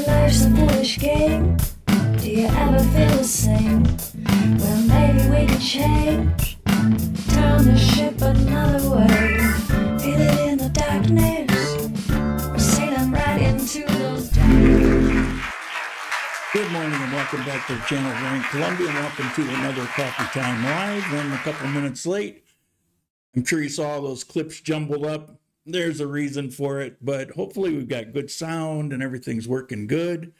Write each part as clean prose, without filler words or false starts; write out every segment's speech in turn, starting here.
Life's a foolish game. Do you ever feel the same? Well, maybe we could change. Turn the ship another way. Feel it in the darkness. We're sailing right into those days. Good morning and welcome back to the channel Orange and Colombia, and welcome to another Coffee Time Live. I'm a couple minutes late. I'm sure you saw all those clips jumbled up. There's a reason for it, but hopefully we've got good sound and everything's working good.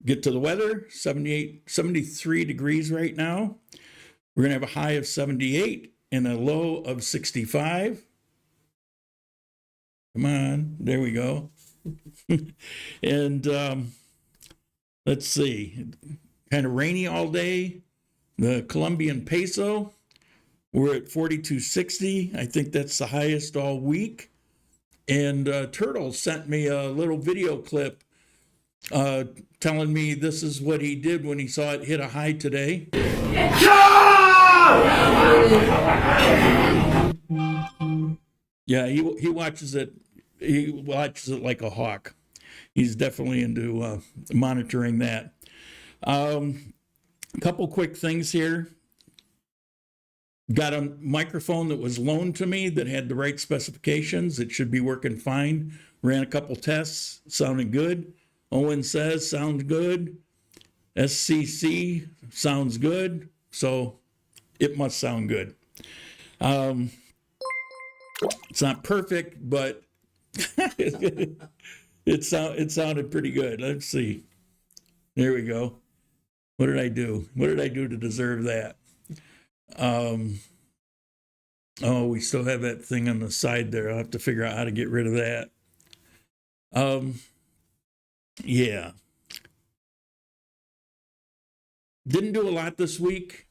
Get to the weather, 73 degrees right now. We're going to have a high of 78 and a low of 65. Come on, there we go. And let's see, kind of rainy all day. The Colombian peso, we're at 42.60. I think that's the highest all week. And Turtle sent me a little video clip telling me this is what he did when he saw it hit a high today. Yeah, he watches it. He watches it like a hawk. He's definitely into monitoring that. A couple quick things here. Got a microphone that was loaned to me that had the right specifications. It should be working fine. Ran a couple tests, sounded good. Owen says sounds good. SCC sounds good. So it must sound good. It's not perfect, but it sounded pretty good. Let's see. There we go. What did I do? What did I do to deserve that? Oh, we still have that thing on the side there. I'll have to figure out how to get rid of that. Yeah. Didn't do a lot this week,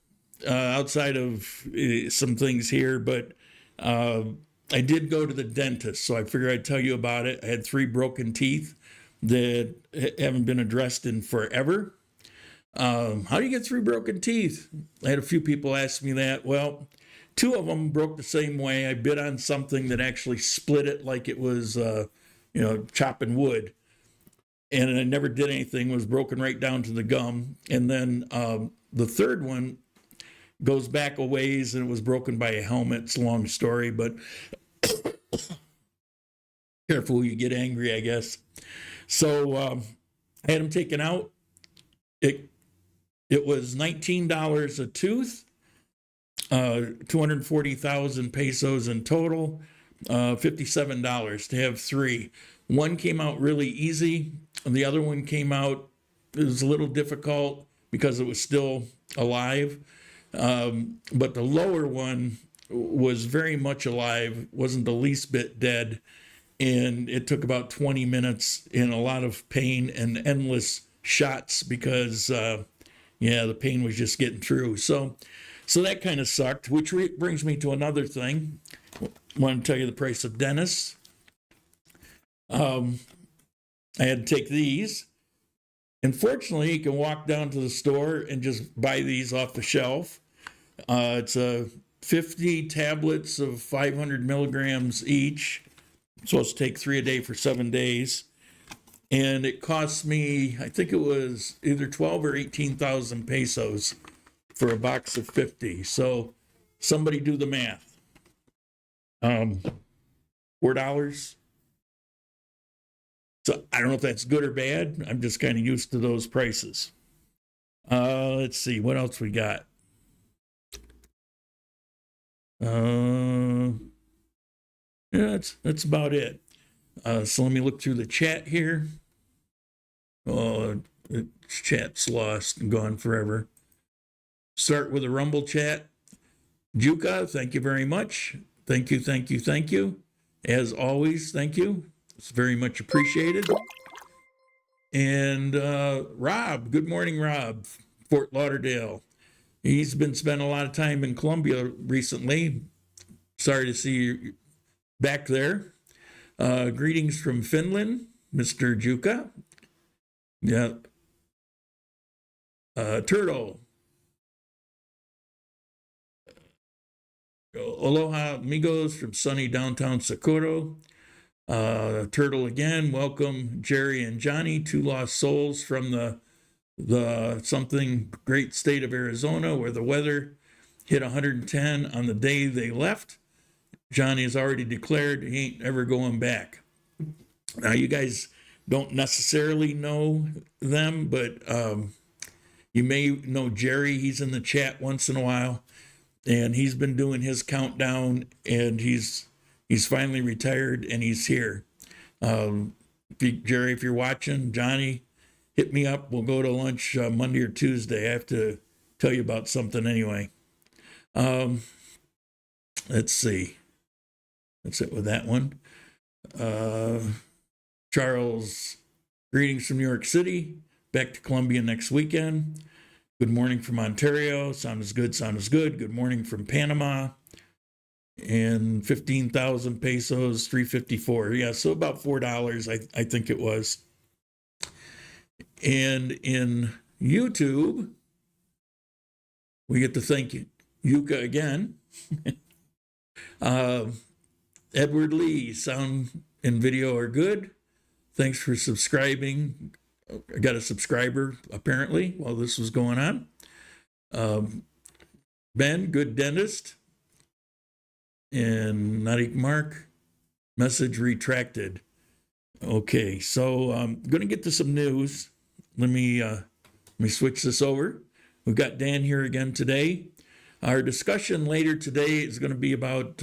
outside of some things here, but I did go to the dentist, so I figured I'd tell you about it. I had 3 broken teeth that haven't been addressed in forever. How do you get 3 broken teeth? I had a few people ask me that. Well, 2 of them broke the same way. I bit on something that actually split it like it was, chopping wood. And I never did anything, was broken right down to the gum. And then the third one goes back a ways and it was broken by a helmet. It's a long story, but careful, you get angry, I guess. So I had them taken out. It was $19 a tooth, 240,000 pesos in total, $57 to have 3. One came out really easy, and the other one came out, it was a little difficult because it was still alive. But the lower one was very much alive, wasn't the least bit dead, and it took about 20 minutes in a lot of pain and endless shots because the pain was just getting through. So that kind of sucked, which brings me to another thing. I want to tell you the price of dentists. I had to take these. Unfortunately, you can walk down to the store and just buy these off the shelf. It's 50 tablets of 500 milligrams each. I'm supposed to take 3 a day for 7 days. And it cost me, I think it was either 12 or 18,000 pesos for a box of 50. So somebody do the math. $4 So I don't know if that's good or bad. I'm just kind of used to those prices. Let's see what else we got. Yeah, that's about it. So let me look through the chat here. Oh, the chat's lost and gone forever. Start with a Rumble chat. Juka, thank you very much. Thank you, thank you, thank you. As always, thank you. It's very much appreciated. And Rob, good morning, Rob, Fort Lauderdale. He's been spending a lot of time in Colombia recently. Sorry to see you back there. Greetings from Finland, Mr. Juka. Yeah. Turtle. Aloha, amigos from sunny downtown Socorro. Turtle again. Welcome, Jerry and Johnny, two lost souls from the something great state of Arizona, where the weather hit 110 on the day they left. Johnny has already declared he ain't ever going back. Now, you guys don't necessarily know them, but you may know Jerry. He's in the chat once in a while, and he's been doing his countdown, and he's finally retired, and he's here. Jerry, if you're watching, Johnny, hit me up. We'll go to lunch Monday or Tuesday. I have to tell you about something anyway. Let's see. That's it with that one. Charles, greetings from New York City. Back to Colombia next weekend. Good morning from Ontario. Sound is good, sound is good. Good morning from Panama. And 15,000 pesos, 354. Yeah, so about $4, I think it was. And in YouTube, we get to thank Yuka again. Edward Lee, sound and video are good. Thanks for subscribing. I got a subscriber, apparently, while this was going on. Ben, good dentist. And Nadik Mark, message retracted. Okay, so I'm going to get to some news. Let me switch this over. We've got Dan here again today. Our discussion later today is going to be about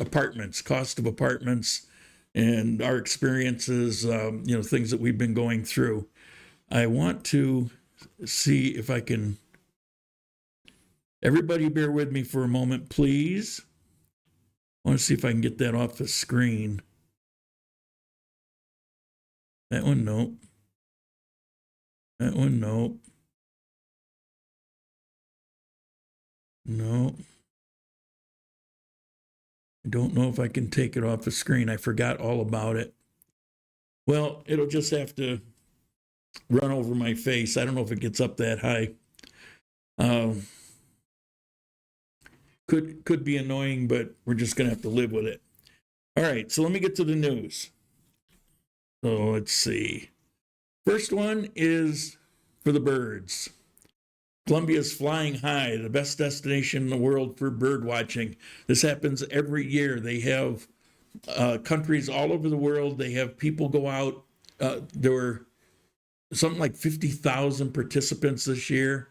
apartments, cost of apartments, and our experiences, things that we've been going through. I want to see if I can... Everybody bear with me for a moment, please. I want to see if I can get that off the screen. That one, no. That one, no. No. I don't know if I can take it off the screen. I forgot all about it. Well, it'll just have to run over my face. I don't know if it gets up that high. Could be annoying, but we're just going to have to live with it. All right, so let me get to the news. So let's see. First one is for the birds. Colombia's flying high, the best destination in the world for bird watching. This happens every year. They have countries all over the world. They have people go out. There were something like 50,000 participants this year,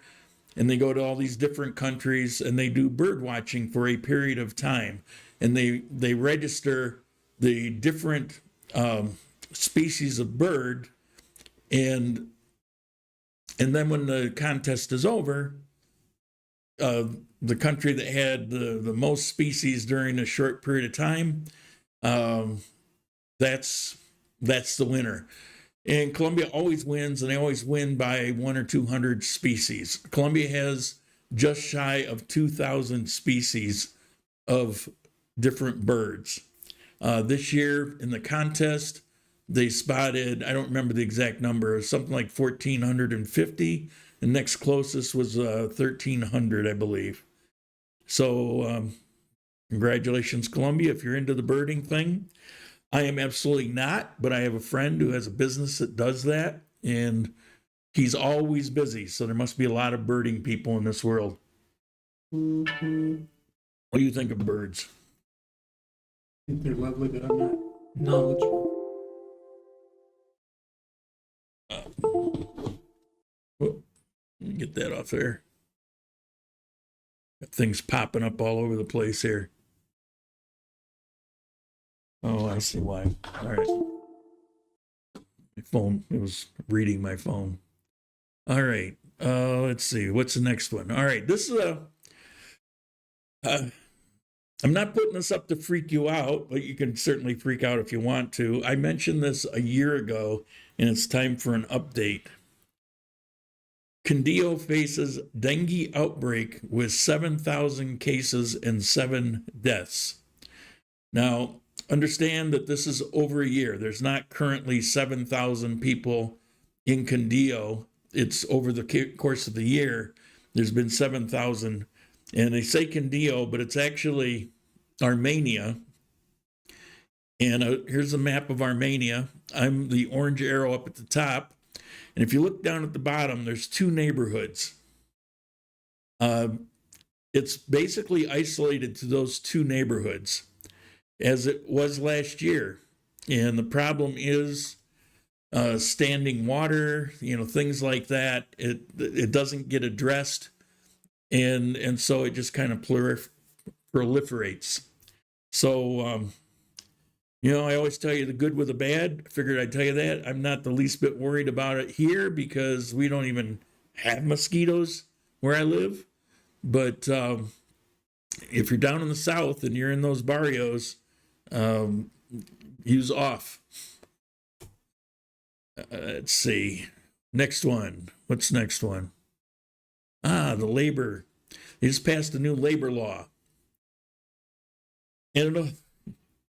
and they go to all these different countries, and they do bird watching for a period of time. And they register the different species of bird, and then when the contest is over, the country that had the most species during a short period of time, that's the winner. And Colombia always wins, and they always win by 100 or 200 species. Colombia has just shy of 2,000 species of different birds. This year in the contest, they spotted, I don't remember the exact number, something like 1,450. The next closest was 1,300, I believe. So congratulations, Colombia, if you're into the birding thing. I am absolutely not, but I have a friend who has a business that does that, and he's always busy. So there must be a lot of birding people in this world. What do you think of birds? I think they're lovely, but I'm not knowledgeable. Let me get that off there. Got things popping up all over the place here. Oh, I see why. All right. My phone, it was reading my phone. All right. Let's see. What's the next one? All right. This is I'm not putting this up to freak you out, but you can certainly freak out if you want to. I mentioned this a year ago, and it's time for an update. Quindío faces dengue outbreak with 7,000 cases and 7 deaths. Now, understand that this is over a year. There's not currently 7,000 people in Quindío. It's over the course of the year. There's been 7,000. And they say Quindío, but it's actually Armenia. And here's a map of Armenia. I'm the orange arrow up at the top. And if you look down at the bottom, there's 2 neighborhoods. It's basically isolated to those 2 neighborhoods, as it was last year. And the problem is standing water, things like that. It doesn't get addressed. And so it just kind of proliferates. So, I always tell you the good with the bad. I figured I'd tell you that. I'm not the least bit worried about it here because we don't even have mosquitoes where I live. But if you're down in the south and you're in those barrios, use off. Let's see. Next one. What's next one? The labor. They just passed a new labor law. And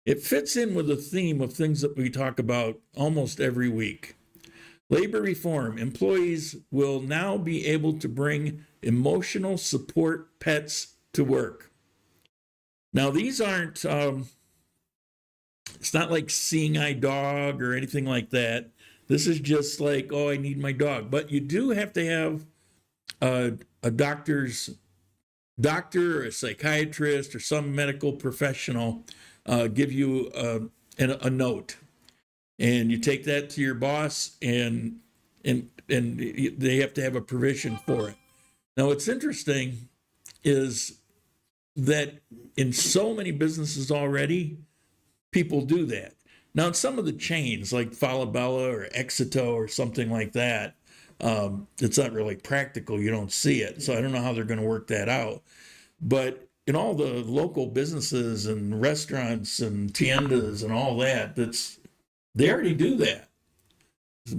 it fits in with the theme of things that we talk about almost every week. Labor reform. Employees will now be able to bring emotional support pets to work. Now, these aren't, it's not like seeing eye dog or anything like that. This is just like, I need my dog. But you do have to have a doctor or a psychiatrist or some medical professional give you a note, and you take that to your boss, and they have to have a provision for it. Now, what's interesting is that in so many businesses already, people do that. Now, in some of the chains like Falabella or Exito or something like that, it's not really practical. You don't see it. So I don't know how they're going to work that out. But in all the local businesses and restaurants and tiendas and all that, they already do that.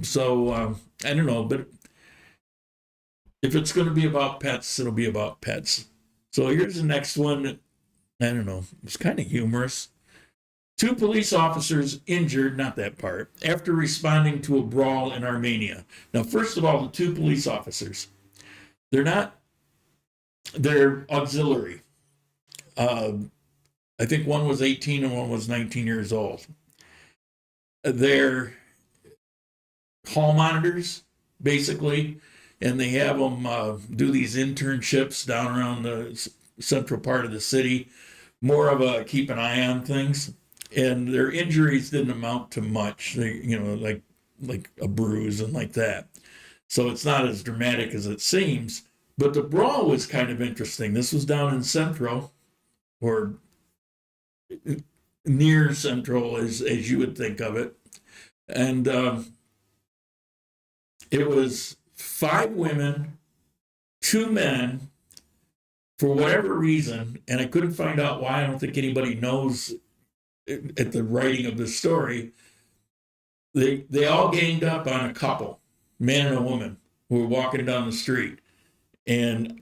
So I don't know, but if it's going to be about pets, it'll be about pets. So here's the next one. I don't know. It's kind of humorous. 2 police officers injured, not that part, after responding to a brawl in Armenia. Now, first of all, the 2 police officers, they're auxiliary. I think one was 18 and one was 19 years old. They're hall monitors, basically, and they have them do these internships down around the central part of the city, more of a keep an eye on things. And their injuries didn't amount to much, like a bruise and like that. So it's not as dramatic as it seems. But the brawl was kind of interesting. This was down in Central, or near Central, as you would think of it. And it was 5 women, 2 men, for whatever reason, and I couldn't find out why. I don't think anybody knows at the writing of the story. They all ganged up on a couple, man and a woman, who were walking down the street. And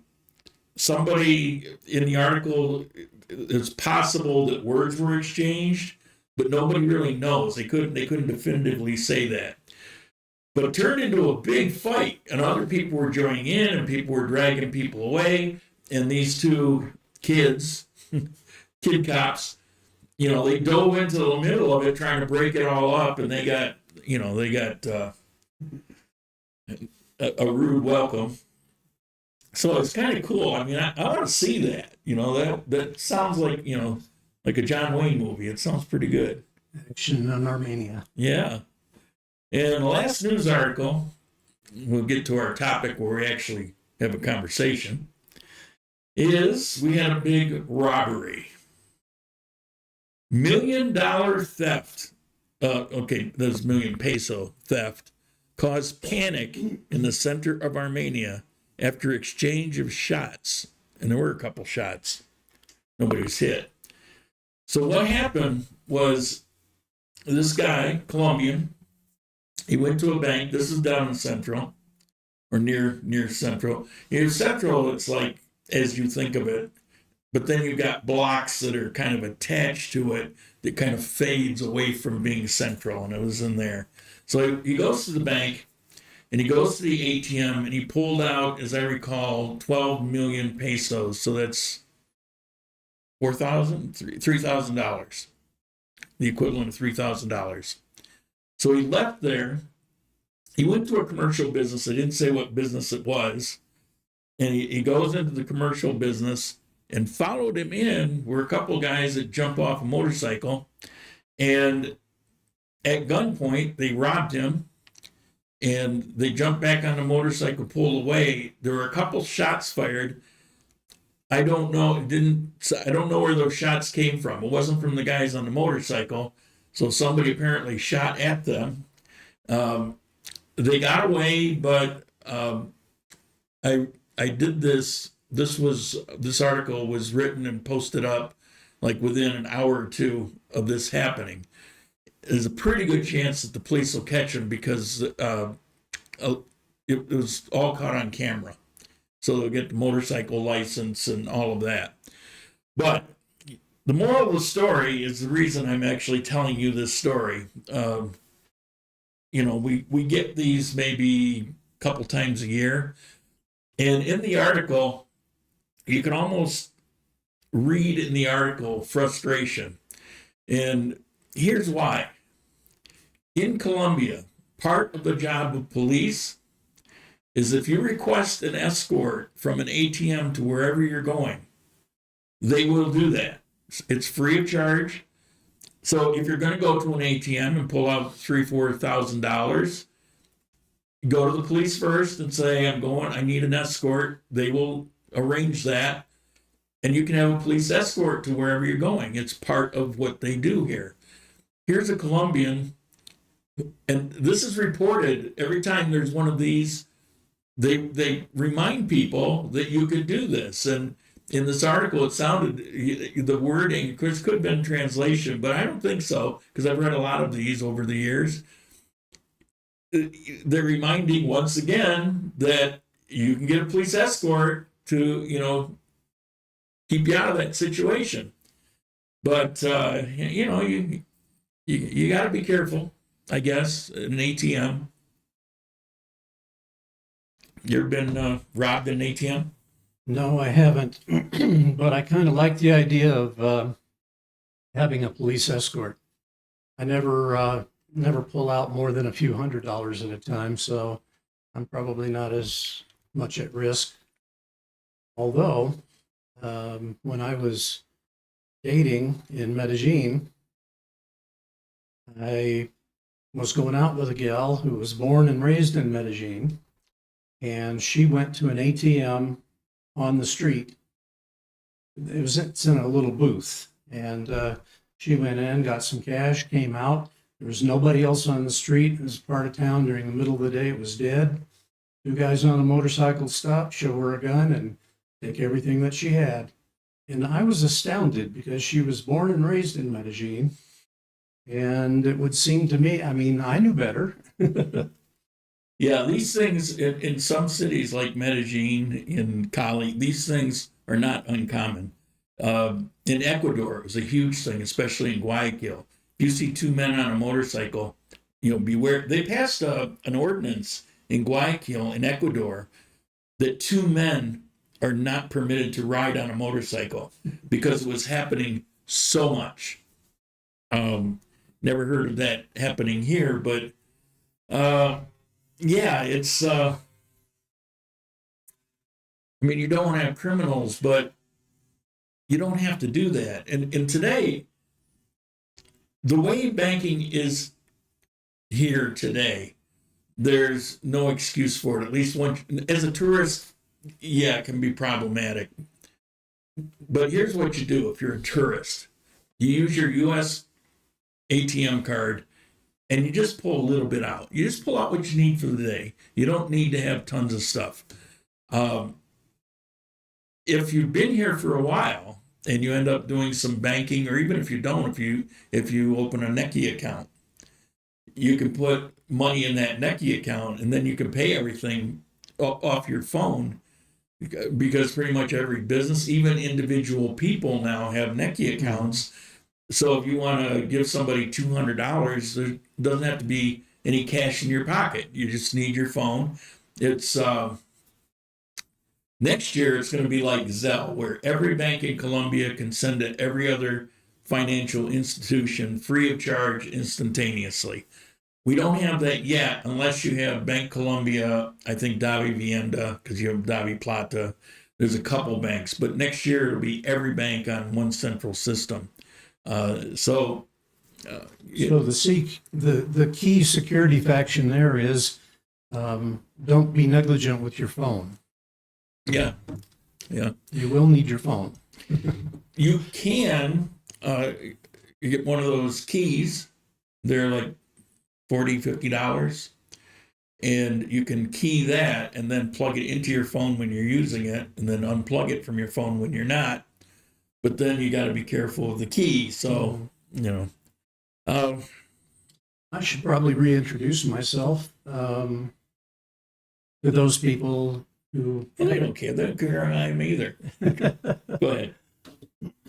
somebody in the article, it's possible that words were exchanged, but nobody really knows. They couldn't definitively say that. But it turned into a big fight, and other people were joining in, and people were dragging people away. And these 2 kids, kid cops, they dove into the middle of it trying to break it all up, and they got a rude welcome. So it's kind of cool. I mean, I want to see that. That sounds like, like a John Wayne movie. It sounds pretty good. Action in Armenia. Yeah. And the last news article, we'll get to our topic where we actually have a conversation, is we had a big robbery. $1 million theft. Okay, that's million peso theft caused panic in the center of Armenia after exchange of shots. And there were a couple shots. Nobody was hit. So what happened was this guy, Colombian, he went to a bank. This is down in Central, or near Central. Near Central, it's like as you think of it, but then you've got blocks that are kind of attached to it that kind of fades away from being Central, and it was in there. So he goes to the bank, and he goes to the ATM, and he pulled out, as I recall, 12 million pesos. So that's $3,000, the equivalent of $3,000. So he left there. He went to a commercial business. I didn't say what business it was. And he goes into the commercial business, and followed him in were a couple of guys that jump off a motorcycle. And at gunpoint, they robbed him. And they jumped back on the motorcycle, pulled away. There were a couple shots fired. I don't know. I don't know where those shots came from. It wasn't from the guys on the motorcycle. So somebody apparently shot at them. They got away, but I did this. This article was written and posted up like within an hour or two of this happening. There's a pretty good chance that the police will catch him because it was all caught on camera. So they'll get the motorcycle license and all of that. But the moral of the story is the reason I'm actually telling you this story. We get these maybe a couple times a year. And in the article, you can almost read in the article frustration. And here's why. In Colombia, part of the job of police is if you request an escort from an ATM to wherever you're going, they will do that. It's free of charge. So if you're going to go to an ATM and pull out $3,000-$4,000, go to the police first and say, I need an escort. They will arrange that. And you can have a police escort to wherever you're going. It's part of what they do here. Here's a Colombian, and this is reported every time there's one of these. They remind people that you could do this. And in this article, it sounded, the wording, could have been translation, but I don't think so, because I've read a lot of these over the years. They're reminding once again that you can get a police escort to, keep you out of that situation. But, you got to be careful, I guess, in an ATM. You ever been robbed in an ATM? No, I haven't, but I kind of like the idea of having a police escort. I never pull out more than a few $100s at a time, so I'm probably not as much at risk. Although, when I was dating in Medellin, I was going out with a gal who was born and raised in Medellin, and she went to an ATM on the street. It's in a little booth, and she went in, got some cash, came out. There was nobody else on the street. It was part of town during the middle of the day. It was dead. Two guys on a motorcycle stopped, show her a gun, and take everything that she had. And I was astounded because she was born and raised in Medellin. And it would seem to me, I knew better. Yeah, these things in some cities like Medellin, in Cali, these things are not uncommon. In Ecuador, it was a huge thing, especially in Guayaquil. If you see two men on a motorcycle, beware. They passed an ordinance in Guayaquil, in Ecuador, that two men are not permitted to ride on a motorcycle because it was happening so much. Never heard of that happening here, but yeah, it's, you don't want to have criminals, but you don't have to do that. And today, the way banking is here today, there's no excuse for it. At least one, as a tourist, yeah, it can be problematic. But here's what you do if you're a tourist. You use your US ATM card and you just pull a little bit out. You just pull out what you need for the day. You don't need to have tons of stuff. If you've been here for a while and you end up doing some banking, or even if you don't, if you open a Nexigo account, you can put money in that Nexigo account and then you can pay everything off your phone, because pretty much every business, even individual people now have Nexigo accounts. So if you want to give somebody $200, there doesn't have to be any cash in your pocket. You just need your phone. It's next year, it's going to be like Zelle, where every bank in Colombia can send it every other financial institution free of charge instantaneously. We don't have that yet unless you have Bank Colombia, I think Davi Vivienda, because you have Davi Plata. There's a couple banks, but next year it'll be every bank on one central system. So the key security faction there is don't be negligent with your phone. Yeah. You will need your phone. You can you get one of those keys. They're like $40, $50. And you can key that and then plug it into your phone when you're using it, and then unplug it from your phone when you're not. But then you got to be careful of the key. So, I should probably reintroduce myself to those people who... And they don't care. They don't care I'm either. Go ahead.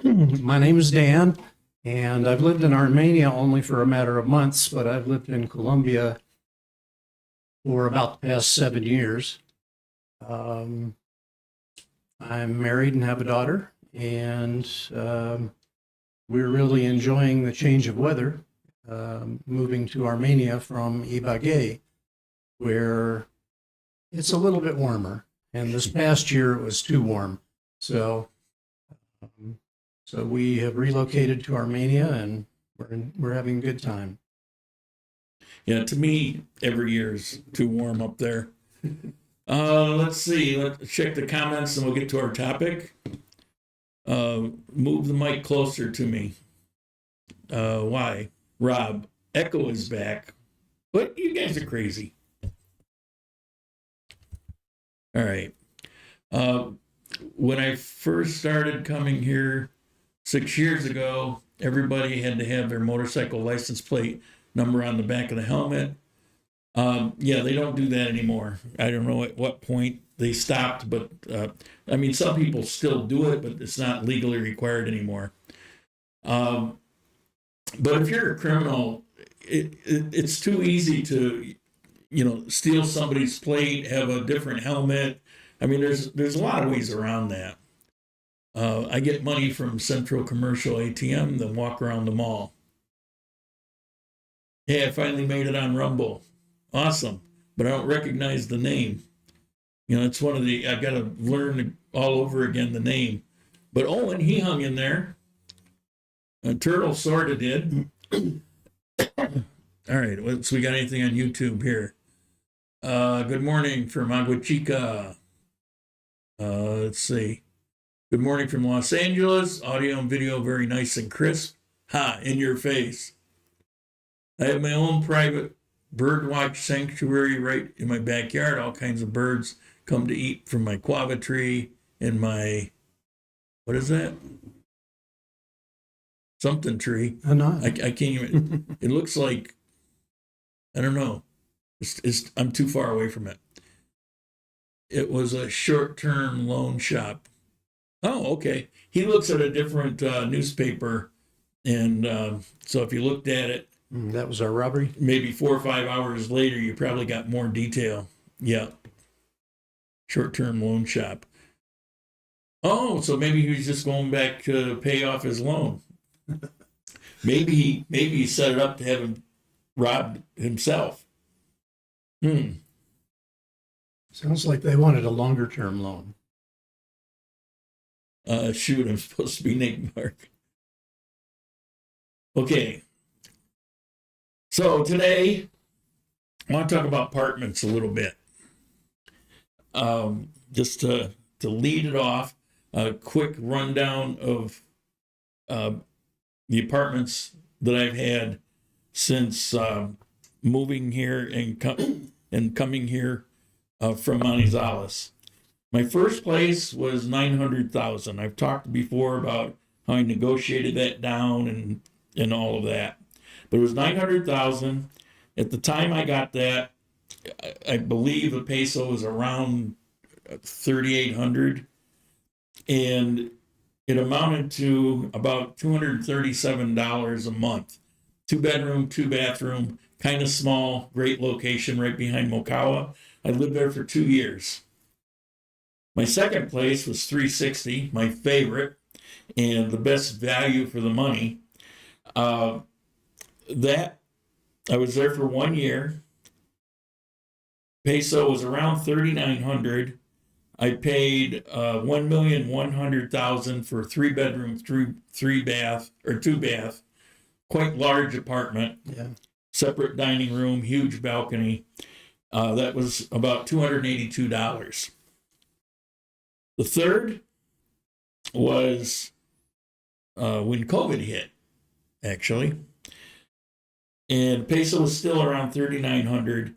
My name is Dan, and I've lived in Armenia only for a matter of months, but I've lived in Colombia for about the past 7 years. I'm married and have a daughter, and we're really enjoying the change of weather, moving to Armenia from Ibagué, where it's a little bit warmer. And this past year it was too warm. So we have relocated to Armenia, and we're having a good time. Yeah, to me, every year's too warm up there. Let's see. Let's check the comments and we'll get to our topic. Move the mic closer to me. Why? Rob, Echo is back. But you guys are crazy. All right. When I first started coming here 6 years ago, everybody had to have their motorcycle license plate number on the back of the helmet. Yeah, they don't do that anymore. I don't know at what point they stopped, but I mean, some people still do it, but it's not legally required anymore. But if you're a criminal, it's too easy to, steal somebody's plate, have a different helmet. I mean, there's a lot of ways around that. I get money from Central Commercial ATM, then walk around the mall. Hey, I finally made it on Rumble. Awesome. But I don't recognize the name. It's one of I got to learn all over again the name. But Owen, he hung in there. Turtle sort of did. All right. So we got anything on YouTube here? Good morning from Agua Chica. Let's see. Good morning from Los Angeles. Audio and video very nice and crisp. Ha, in your face. I have my own private birdwatch sanctuary right in my backyard. All kinds of birds come to eat from my guava tree and my, what is that? Something tree. I can't even, it looks like, I don't know. I'm too far away from it. It was a short-term loan shop. Oh, okay. He looks at a different newspaper, and so if you looked at it, that was our robbery. Maybe 4 or 5 hours later, you probably got more detail. Yeah. Short-term loan shop. Oh, so maybe he was just going back to pay off his loan. Maybe he set it up to have him robbed himself. Sounds like they wanted a longer-term loan. Shoot, I'm supposed to be Nate Mark. Okay. So today, I want to talk about apartments a little bit. Just to lead it off, a quick rundown of the apartments that I've had since moving here and coming here from Manizales. My first place was $900,000. I've talked before about how I negotiated that down and all of that. But it was $900,000. At the time I got that, I believe the peso was around 3,800, and it amounted to about $237 a month. 2-bedroom, 2-bathroom, kind of small, great location right behind Mokawa. I lived there for 2 years. My second place was $360, my favorite, and the best value for the money. That I was there for 1 year. Peso was around 3,900. I paid $1,100,000 for a 3-bedroom, 3-bath or 2-bath, quite large apartment. Yeah. Separate dining room, huge balcony. That was about $282. The third was when COVID hit, actually. And peso was still around 3,900.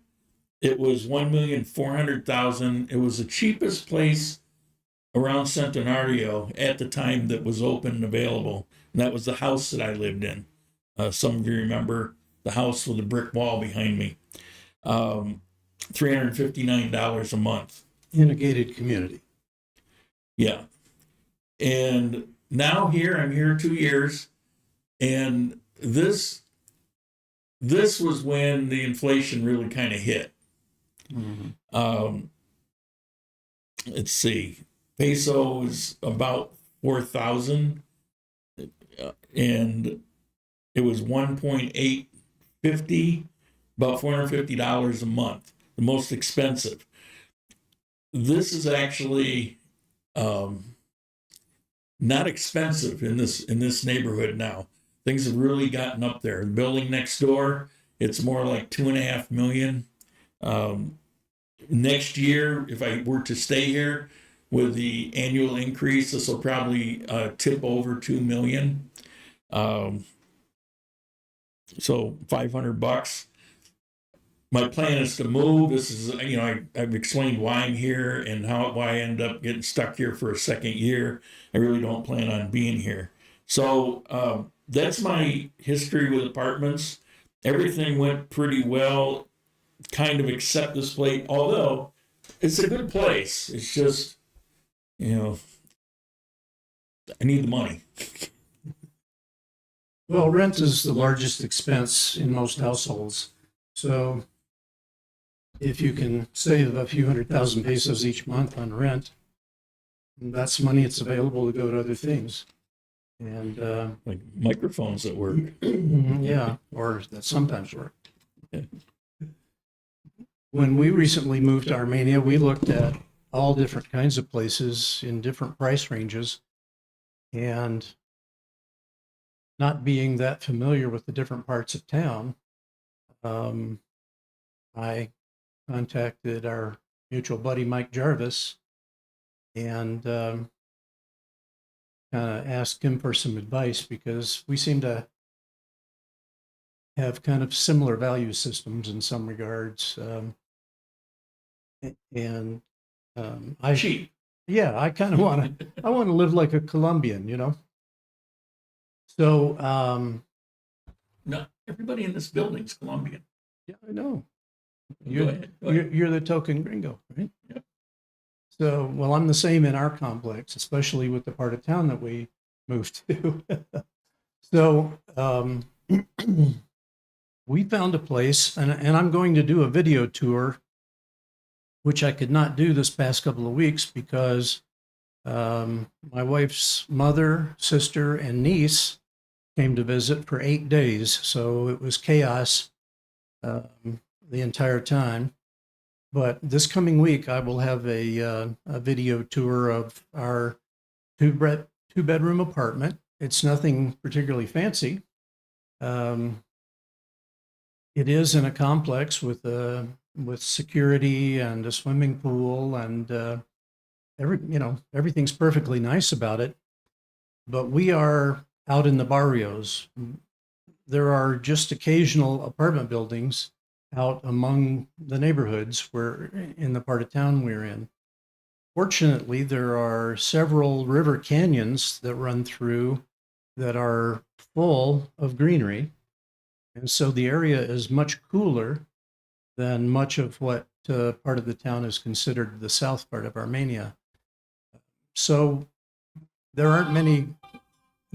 It was $1,400,000. It was the cheapest place around Centenario at the time that was open and available. And that was the house that I lived in. Some of you remember the house with the brick wall behind me. $359 a month. In a gated community. Yeah. And now I'm here 2 years. And this was when the inflation really kind of hit. Mm-hmm. Let's see. Peso is about 4,000, and it was 1.850, about $450 a month, the most expensive. This is actually not expensive in this neighborhood now. Things have really gotten up there. The building next door, it's more like $2.5 million. Next year, if I were to stay here with the annual increase, this will probably tip over $2 million. So $500. My plan is to move. This is, I've explained why I'm here and why I ended up getting stuck here for a second year. I really don't plan on being here. So that's my history with apartments. Everything went pretty well, kind of except this place, although it's a good place. It's just, I need the money. Well, rent is the largest expense in most households. So if you can save a few 100,000 pesos each month on rent, that's money that's available to go to other things. And like microphones that work. Yeah, or that sometimes work. When we recently moved to Armenia, we looked at all different kinds of places in different price ranges. And not being that familiar with the different parts of town, I contacted our mutual buddy, Mike Jarvis, and kind of asked him for some advice because we seem to have kind of similar value systems in some regards. Cheap. Yeah, I kind of want to live like a Colombian, So, No, everybody in this building's Colombian. yeah, I know. Go ahead. You're the token gringo, right? Yeah. So, well, I'm the same in our complex, especially with the part of town that we moved to. So, we found a place, and I'm going to do a video tour, which I could not do this past couple of weeks because my wife's mother, sister, and niece came to visit for 8 days. So it was chaos the entire time. But this coming week, I will have a video tour of our two-bedroom apartment. It's nothing particularly fancy. It is in a complex with security and a swimming pool and everything's perfectly nice about it. But we are out in the barrios. There are just occasional apartment buildings out among the neighborhoods where in the part of town we're in. Fortunately, there are several river canyons that run through that are full of greenery. And so the area is much cooler than much of what part of the town is considered the south part of Armenia. So there aren't many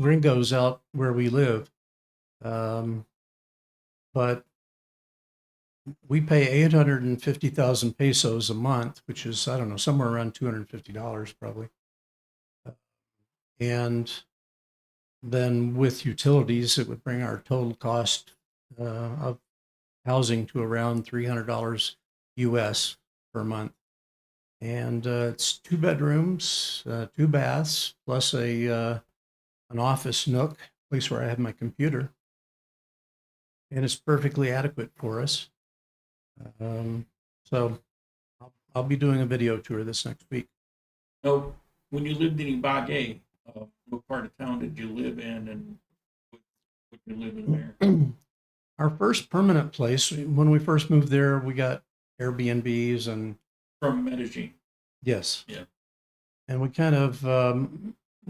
gringos out where we live. But we pay 850,000 pesos a month, which is, I don't know, somewhere around $250 probably. And then with utilities, it would bring our total cost of housing to around $300 US per month. And it's 2 bedrooms, 2 baths, plus an office nook, place where I have my computer. And it's perfectly adequate for us. So I'll be doing a video tour this next week. So when you lived in Ibagué, what part of town did you live in, and what you live in there? Our first permanent place, when we first moved there, we got Airbnbs and From Medellin. yes. Yeah. And we kind of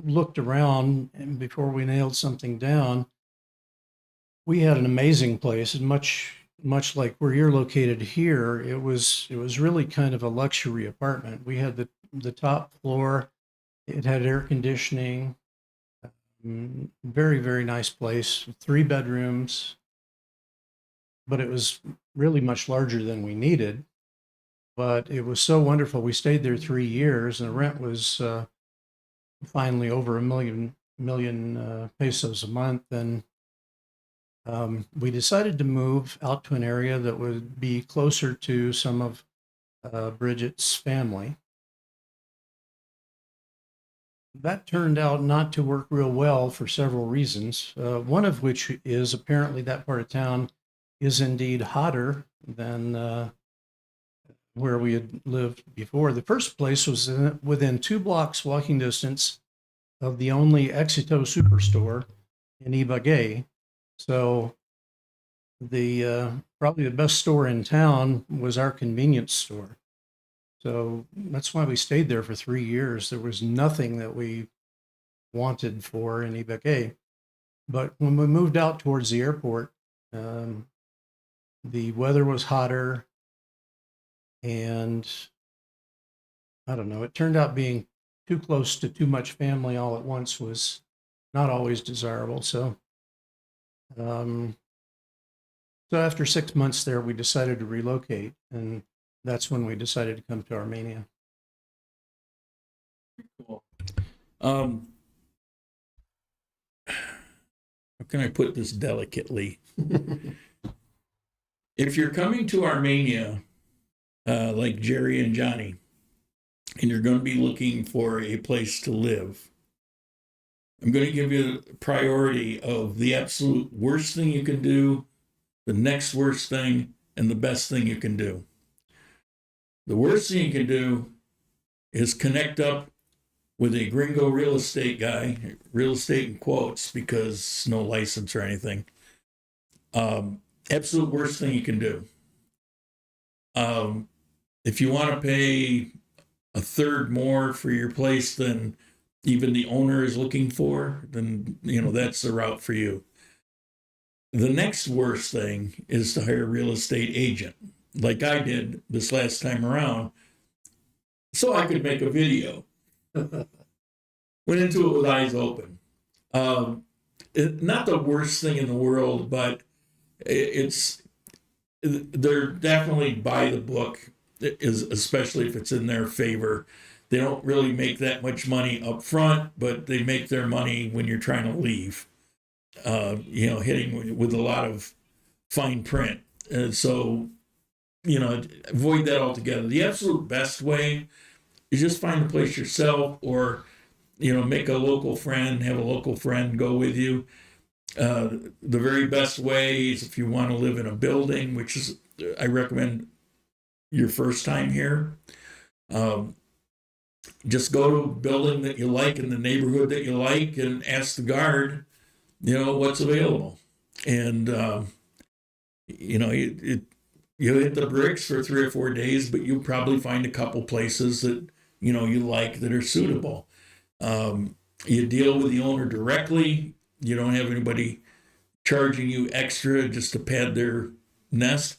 looked around, and before we nailed something down, we had an amazing place, and much like where you're located here, it was really kind of a luxury apartment. We had the top floor. It had air conditioning. Very, very nice place. 3 bedrooms, but it was really much larger than we needed. But it was so wonderful. We stayed there 3 years, and the rent was finally over $1 million pesos a month. And we decided to move out to an area that would be closer to some of Bridget's family. That turned out not to work real well for several reasons, one of which is apparently that part of town is indeed hotter than where we had lived before. The first place was within 2 blocks walking distance of the only Éxito superstore in Ibagué. So the probably the best store in town was our convenience store. So that's why we stayed there for 3 years. There was nothing that we wanted for in Ibagué. But when we moved out towards the airport, the weather was hotter, and I don't know, it turned out being too close to too much family all at once was not always desirable. So after 6 months there, we decided to relocate, and that's when we decided to come to Armenia. Cool. How can I put this delicately? If you're coming to Armenia, like Jerry and Johnny, and you're going to be looking for a place to live, I'm going to give you a priority of the absolute worst thing you can do, the next worst thing, and the best thing you can do. The worst thing you can do is connect up with a gringo real estate guy, real estate in quotes because no license or anything. Absolute worst thing you can do. If you want to pay a third more for your place than even the owner is looking for, then that's the route for you. The next worst thing is to hire a real estate agent, like I did this last time around, so I could make a video. Went into it with eyes open. Not the worst thing in the world, but they're definitely by the book, especially if it's in their favor. They don't really make that much money up front, but they make their money when you're trying to leave. Hitting with a lot of fine print. So, avoid that altogether. The absolute best way is just find a place yourself, or, make a local friend, have a local friend go with you. The very best way is if you want to live in a building, which is, I recommend your first time here. Just go to a building that you like in the neighborhood that you like and ask the guard, what's available. And, you hit the bricks for 3 or 4 days, but you'll probably find a couple places that, you like that are suitable. You deal with the owner directly. You don't have anybody charging you extra just to pad their nest.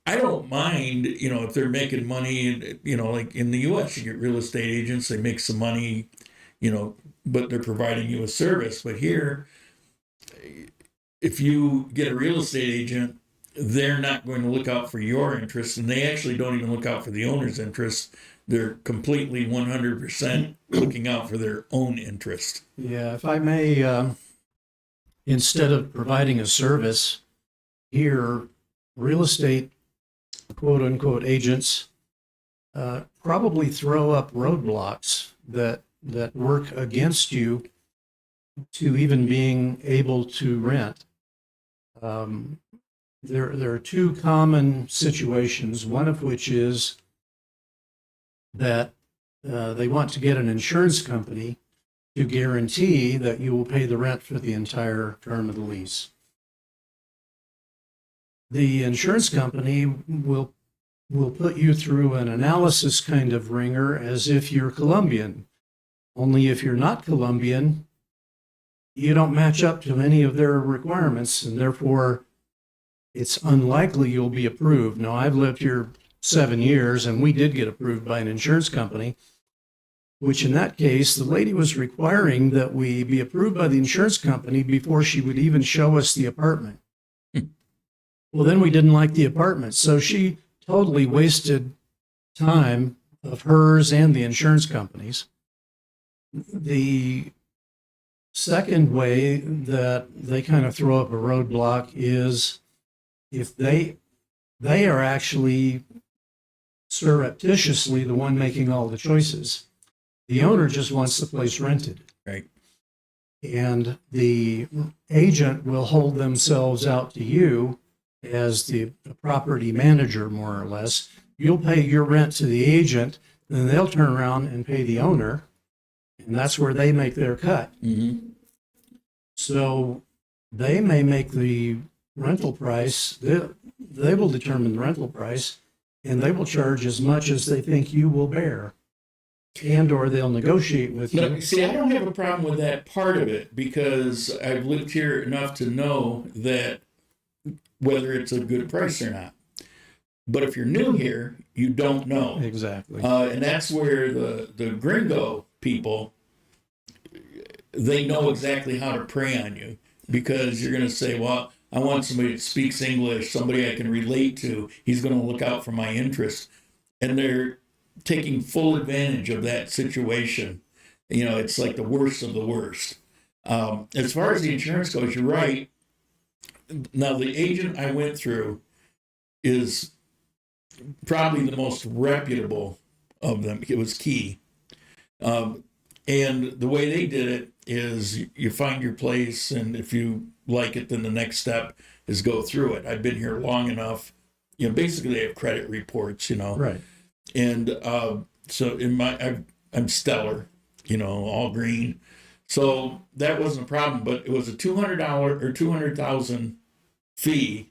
I don't mind, if they're making money, like in the US, you get real estate agents, they make some money, but they're providing you a service. But here, if you get a real estate agent, they're not going to look out for your interests, and they actually don't even look out for the owner's interests. They're completely 100% looking out for their own interest. Yeah, if I may, instead of providing a service here, real estate, quote unquote, agents probably throw up roadblocks that work against you to even being able to rent. There are two common situations, one of which is that they want to get an insurance company to guarantee that you will pay the rent for the entire term of the lease. The insurance company will put you through an analysis kind of ringer as if you're Colombian. Only if you're not Colombian, you don't match up to any of their requirements, and therefore it's unlikely you'll be approved. Now, I've lived here 7 years, and we did get approved by an insurance company, which in that case, the lady was requiring that we be approved by the insurance company before she would even show us the apartment. Well, then we didn't like the apartment. So she totally wasted time of hers and the insurance companies. The second way that they kind of throw up a roadblock is if they are actually surreptitiously the one making all the choices. The owner just wants the place rented. Right. And the agent will hold themselves out to you as the property manager, more or less. You'll pay your rent to the agent, then they'll turn around and pay the owner, and that's where they make their cut. Mm-hmm. So they may make the rental price, they will determine the rental price, and they will charge as much as they think you will bear. And or they'll negotiate with you. No, see, I don't have a problem with that part of it because I've lived here enough to know that whether it's a good price or not. But if you're new here, you don't know. Exactly. And that's where the gringo people, they know exactly how to prey on you because you're going to say, well, I want somebody that speaks English, somebody I can relate to. He's going to look out for my interests. And they're taking full advantage of that situation. It's like the worst of the worst. As far as the insurance goes, you're right. Now, the agent I went through is probably the most reputable of them. It was Key. And the way they did it is you find your place, and if you like it, then the next step is go through it. I've been here long enough. Basically they have credit reports, Right. And so I'm stellar, all green. So that wasn't a problem, but it was a $200 or $200,000 fee.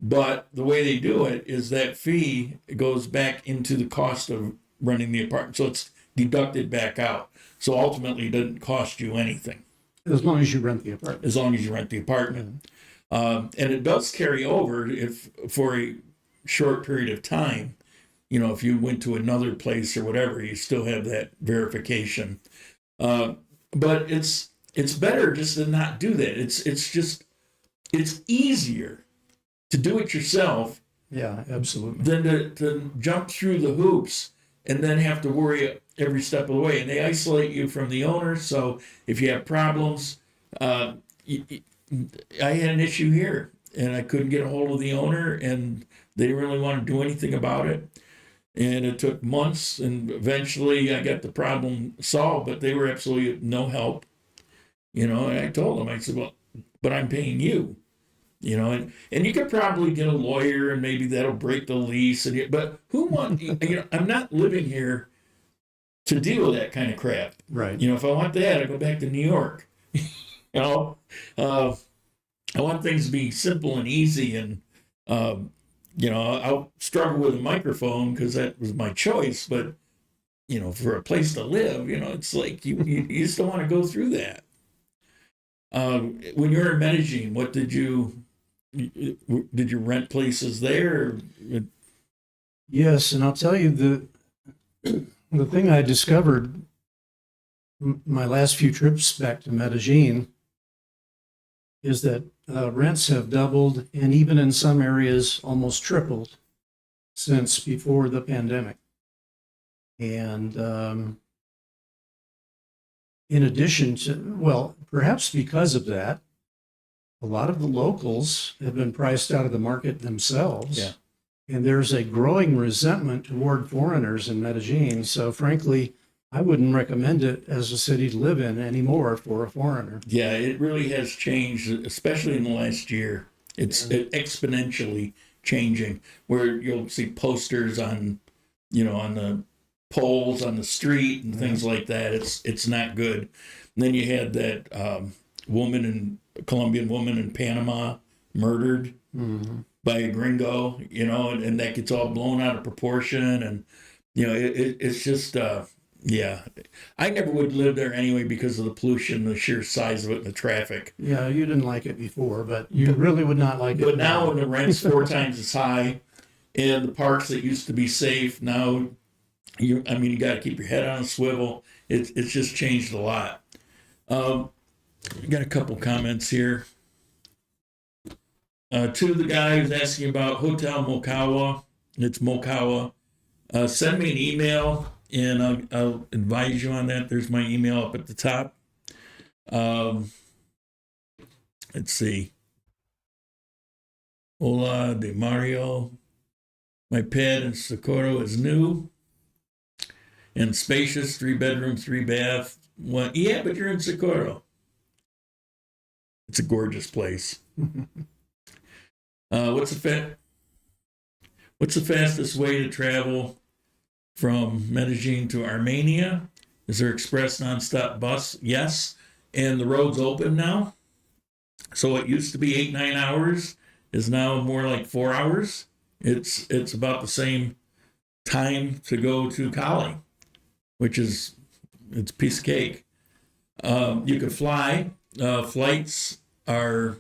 But the way they do it is that fee goes back into the cost of running the apartment. So it's deducted back out. So ultimately it doesn't cost you anything. As long as you rent the apartment. As long as you rent the apartment. And it does carry over if for a short period of time. If you went to another place or whatever, you still have that verification. But it's better just to not do that. It's easier to do it yourself. Yeah, absolutely. Than to jump through the hoops and then have to worry every step of the way. And they isolate you from the owner. So if you have problems, I had an issue here and I couldn't get a hold of the owner and they didn't really want to do anything about it. And it took months, and eventually I got the problem solved, but they were absolutely no help. And I told them, I said, well, but I'm paying you. And you could probably get a lawyer and maybe that'll break the lease. But who I'm not living here to deal with that kind of crap. Right. If I want that, I go back to New York. I want things to be simple and easy. And, I'll struggle with a microphone because that was my choice. But, for a place to live, it's like you just don't want to go through that. When you were in Medellin, what did you rent places there? Yes, and I'll tell you the thing I discovered my last few trips back to Medellin is that rents have doubled and even in some areas almost tripled since before the pandemic. And in addition to, well, perhaps because of that, a lot of the locals have been priced out of the market themselves. Yeah. And there's a growing resentment toward foreigners in Medellin. So frankly, I wouldn't recommend it as a city to live in anymore for a foreigner. Yeah, it really has changed, especially in the last year. It's exponentially changing, where you'll see posters on the poles on the street and things like that. It's not good. And then you had that Colombian woman in Panama murdered by a gringo, and that gets all blown out of proportion. And, it's just, I never would live there anyway because of the pollution, the sheer size of it, and the traffic. Yeah, you didn't like it before, but you really would not like it. But now when the rent's 4 times as high and the parks that used to be safe, now, you got to keep your head on a swivel. It's just changed a lot. I got a couple comments here. To the guy who's asking about Hotel Mokawa, it's Mokawa. Send me an email and I'll advise you on that. There's my email up at the top. Let's see. Hola de Mario. My pad in Socorro is new and spacious, 3-bedroom, 3-bath. Yeah, but you're in Socorro. It's a gorgeous place. What's the fastest way to travel from Medellin to Armenia? Is there express nonstop bus? Yes. And the road's open now. So it used to be 8-9 hours is now more like 4 hours. It's about the same time to go to Cali, which it's a piece of cake. You could fly. Flights are,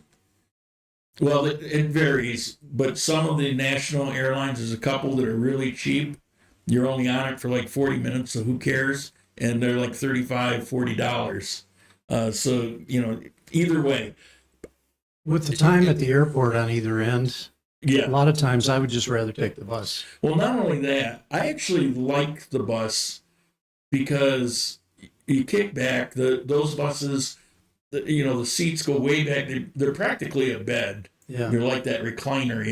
well, it varies, but some of the national airlines, there's a couple that are really cheap. You're only on it for like 40 minutes, so who cares? And they're like $35, $40. So, either way. With the time at the airport on either end, yeah, a lot of times I would just rather take the bus. Well, not only that, I actually like the bus because you kick back. Those buses, the seats go way back. They're practically a bed. Yeah. They're like that recliner,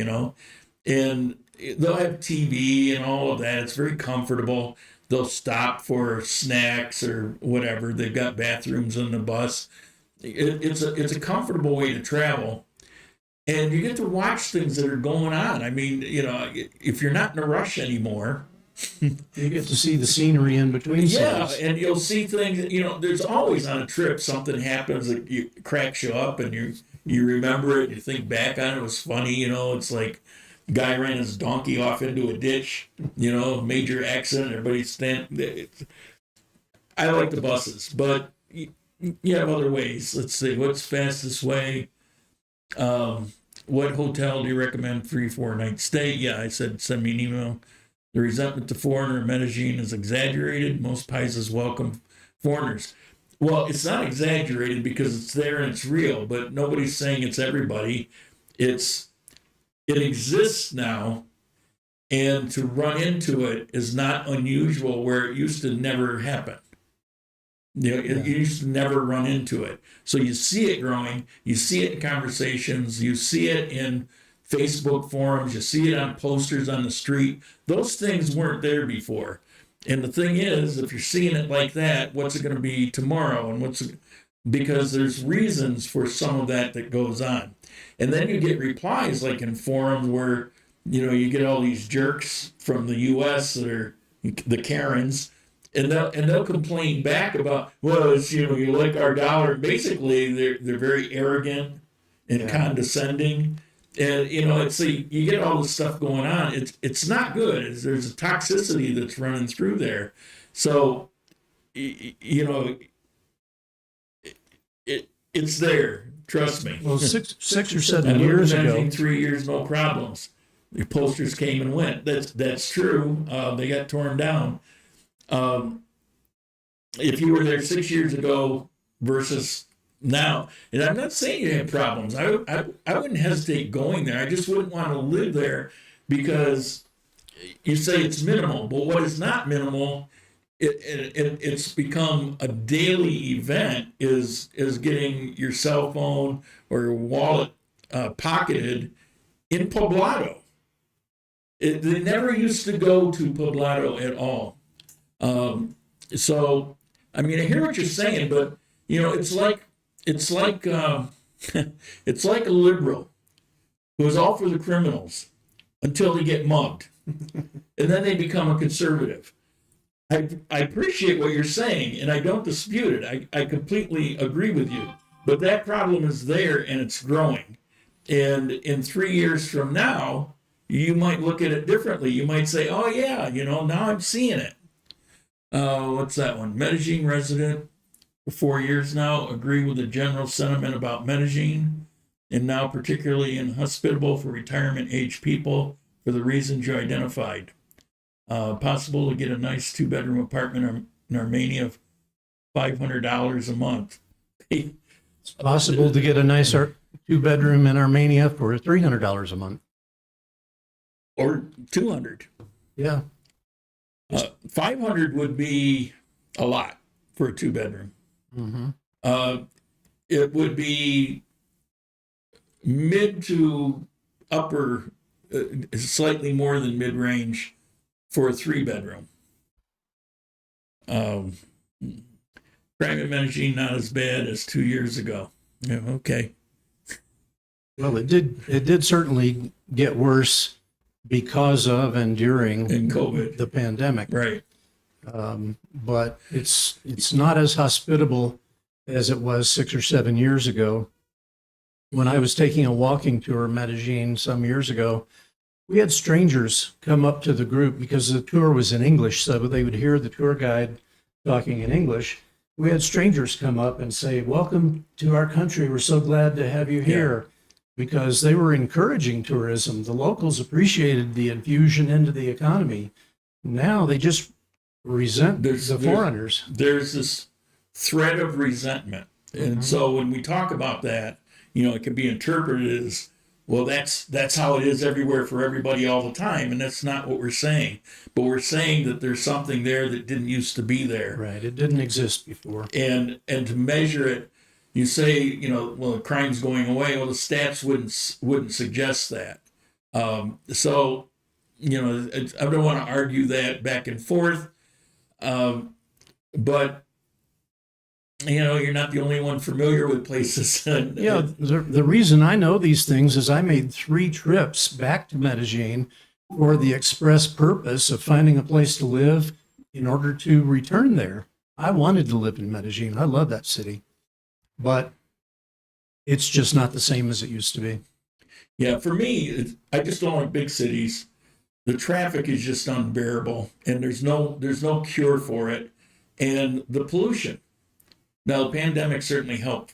and they'll have TV and all of that. It's very comfortable. They'll stop for snacks or whatever. They've got bathrooms in the bus. It's a comfortable way to travel. And you get to watch things that are going on. I mean, if you're not in a rush anymore, you get to see the scenery in between. Yeah, scenes. and you'll see things. There's always on a trip something happens that cracks you up, and you remember it. You think back on it. It was funny. It's like the guy ran his donkey off into a ditch. Major accident. Everybody's standing. I like the buses, but you have other ways. Let's see. What's fastest way? What hotel do you recommend 3-4 night stay? Yeah, I said send me an email. The resentment to foreigner in Medellin is exaggerated. Most países welcome foreigners. Well, it's not exaggerated because it's there and it's real, but nobody's saying it's everybody. It exists now, and to run into it is not unusual where it used to never happen. You used to never run into it. So you see it growing, you see it in conversations, you see it in Facebook forums, you see it on posters on the street. Those things weren't there before. And the thing is, if you're seeing it like that, what's it going to be tomorrow? And because there's reasons for some of that goes on. And then you get replies like in forums where, you get all these jerks from the US that are the Karens, and they'll complain back about, well, it's, you like our dollar. Basically, they're very arrogant and condescending. And, it's you get all this stuff going on. It's not good. There's a toxicity that's running through there. So, it's there. Trust me. Well, six or 7 years ago, 3 years, no problems. The posters came and went. That's true. They got torn down. If you were there 6 years ago versus now, and I'm not saying you have problems. I wouldn't hesitate going there. I just wouldn't want to live there because you say it's minimal, but what is not minimal, it's become a daily event, is getting your cell phone or your wallet pocketed in Poblado. They never used to go to Poblado at all. So, I mean, I hear what you're saying, but it's like it's like a liberal who's all for the criminals until they get mugged, and then they become a conservative. I appreciate what you're saying, and I don't dispute it. I completely agree with you, but that problem is there and it's growing. And in 3 years from now, you might look at it differently. You might say, oh yeah, now I'm seeing it. What's that one? Medellin resident for 4 years now, agree with the general sentiment about Medellin, and now particularly inhospitable for retirement age people for the reasons you identified. Possible to get a nice 2-bedroom apartment in Armenia, $500 a month. it's possible to get a nicer 2-bedroom in Armenia for $300 a month. Or 200. Yeah. 500 would be a lot for a 2-bedroom. Mm-hmm. It would be mid to upper, slightly more than mid-range for a 3-bedroom. Crime in Medellin not as bad as 2 years ago. Yeah, okay. Well, it did certainly get worse because of and during COVID, the pandemic. Right. But it's not as hospitable as it was 6 or 7 years ago. When I was taking a walking tour in Medellin some years ago, we had strangers come up to the group because the tour was in English, so they would hear the tour guide talking in English. We had strangers come up and say, "Welcome to our country. We're so glad to have you here." Because they were encouraging tourism. The locals appreciated the infusion into the economy. Now they just resent the foreigners. There's this thread of resentment. And so when we talk about that, it can be interpreted as, well, that's how it is everywhere for everybody all the time. And that's not what we're saying. But we're saying that there's something there that didn't used to be there. Right. It didn't exist before. And to measure it, you say, well, the crime's going away. Well, the stats wouldn't suggest that. So, I don't want to argue that back and forth. But, you're not the only one familiar with places. Yeah, the reason I know these things is I made 3 trips back to Medellin for the express purpose of finding a place to live in order to return there. I wanted to live in Medellin. I love that city. But it's just not the same as it used to be. Yeah, for me, I just don't like big cities. The traffic is just unbearable, and there's no cure for it. And the pollution. Now, the pandemic certainly helped,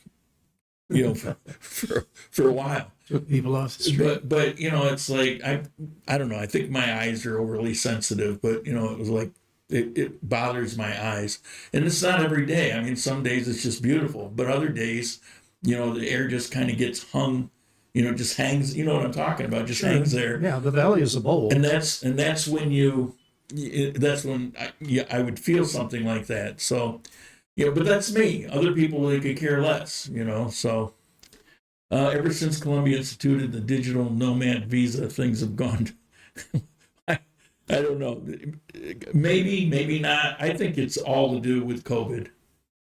for a while. Took people off the street. But it's like, I don't know. I think my eyes are overly sensitive, but, it was like, it bothers my eyes. And it's not every day. I mean, some days it's just beautiful, but other days, the air just kind of gets hung, just hangs, what I'm talking about, just hangs there. Yeah, the valley is a bowl. And that's when I would feel something like that. So, but that's me. Other people, they could care less, so. Ever since Colombia instituted the digital nomad visa, things have gone. I don't know. Maybe not. I think it's all to do with COVID.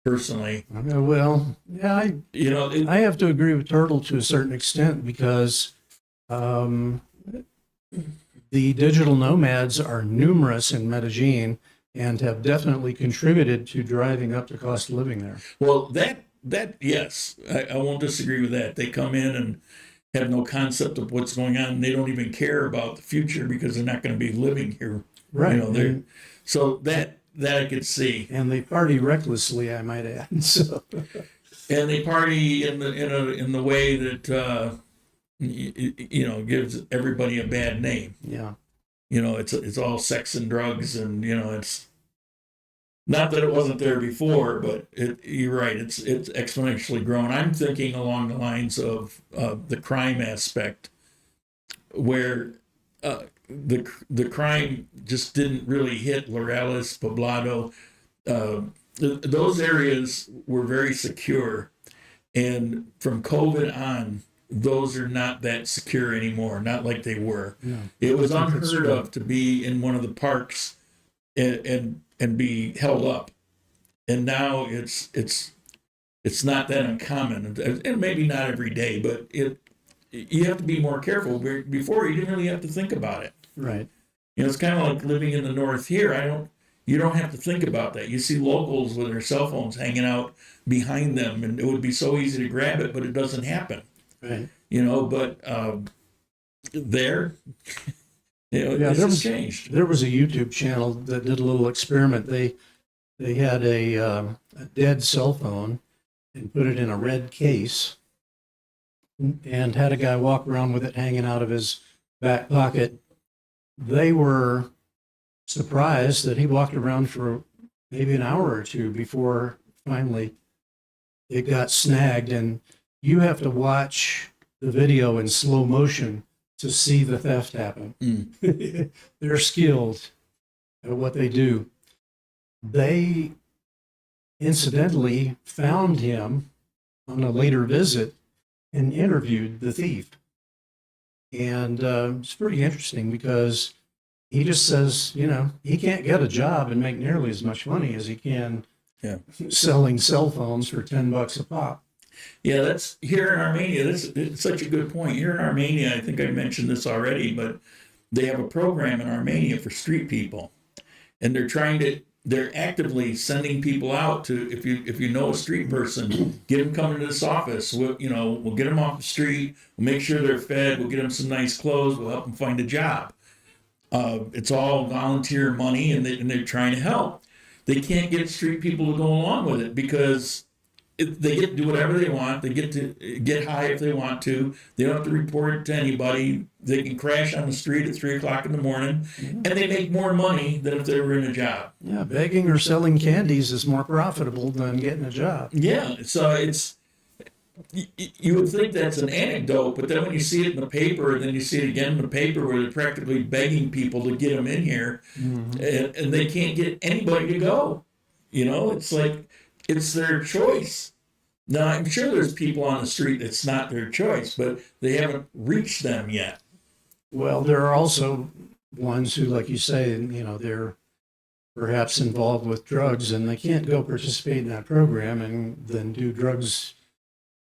personally. Well, yeah, I have to agree with Turtle to a certain extent because the digital nomads are numerous in Medellin and have definitely contributed to driving up the cost of living there. Well, yes, I won't disagree with that. They come in and have no concept of what's going on. And they don't even care about the future because they're not going to be living here. Right. So that I could see. And they party recklessly, I might add. So. And they party in the way that gives everybody a bad name. Yeah. It's all sex and drugs, and it's not that it wasn't there before, but you're right. It's exponentially grown. I'm thinking along the lines of the crime aspect, where the crime just didn't really hit Laureles, Poblado. Those areas were very secure, and from COVID on, those are not that secure anymore, not like they were. Yeah. It was unheard of to be in one of the parks and be held up. And now it's not that uncommon, and maybe not every day, but you have to be more careful. Before, you didn't really have to think about it. Right. It's kind of like living in the north here. You don't have to think about that. You see locals with their cell phones hanging out behind them, and it would be so easy to grab it, but it doesn't happen. Right. But there, it's changed. There was a YouTube channel that did a little experiment. They had a dead cell phone and put it in a red case and had a guy walk around with it hanging out of his back pocket. They were surprised that he walked around for maybe an hour or two before finally it got snagged. And you have to watch the video in slow motion to see the theft happen. They're skilled at what they do. They incidentally found him on a later visit and interviewed the thief. And it's pretty interesting because he just says, he can't get a job and make nearly as much money as he can selling cell phones for $10 a pop. Yeah, that's here in Armenia. It's such a good point. Here in Armenia, I think I mentioned this already, but they have a program in Armenia for street people, and they're actively sending people out to, if you know a street person, get them coming to this office. We'll get them off the street. We'll make sure they're fed. We'll get them some nice clothes. We'll help them find a job. It's all volunteer money, and they're trying to help. They can't get street people to go along with it because they get to do whatever they want. They get to get high if they want to. They don't have to report it to anybody. They can crash on the street at 3:00 in the morning, and they make more money than if they were in a job. Yeah, begging or selling candies is more profitable than getting a job. Yeah, so you would think that's an anecdote, but then when you see it in the paper, and then you see it again in the paper where they're practically begging people to get them in here, and they can't get anybody to go. It's like it's their choice. Now, I'm sure there's people on the street that's not their choice, but they haven't reached them yet. Well, there are also ones who, like you say, they're perhaps involved with drugs and they can't go participate in that program and then do drugs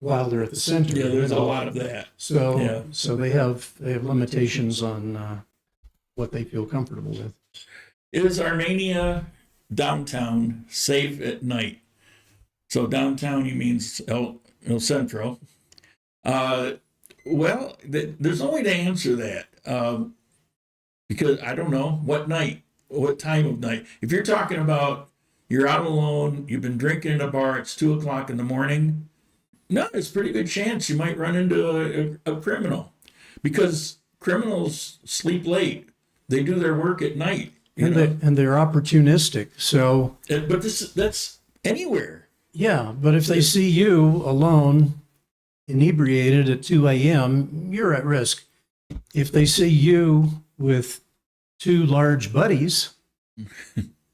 while they're at the center. Yeah, there's a lot of that. So they have limitations on what they feel comfortable with. Is Armenia downtown safe at night? So downtown, you mean El Centro. Well, there's no way to answer that because I don't know what time of night. If you're talking about you're out alone, you've been drinking in a bar, it's 2:00 in the morning, no, it's a pretty good chance you might run into a criminal because criminals sleep late. They do their work at night. And they're opportunistic. So, but that's anywhere. Yeah, but if they see you alone, inebriated at 2 a.m., you're at risk. If they see you with two large buddies,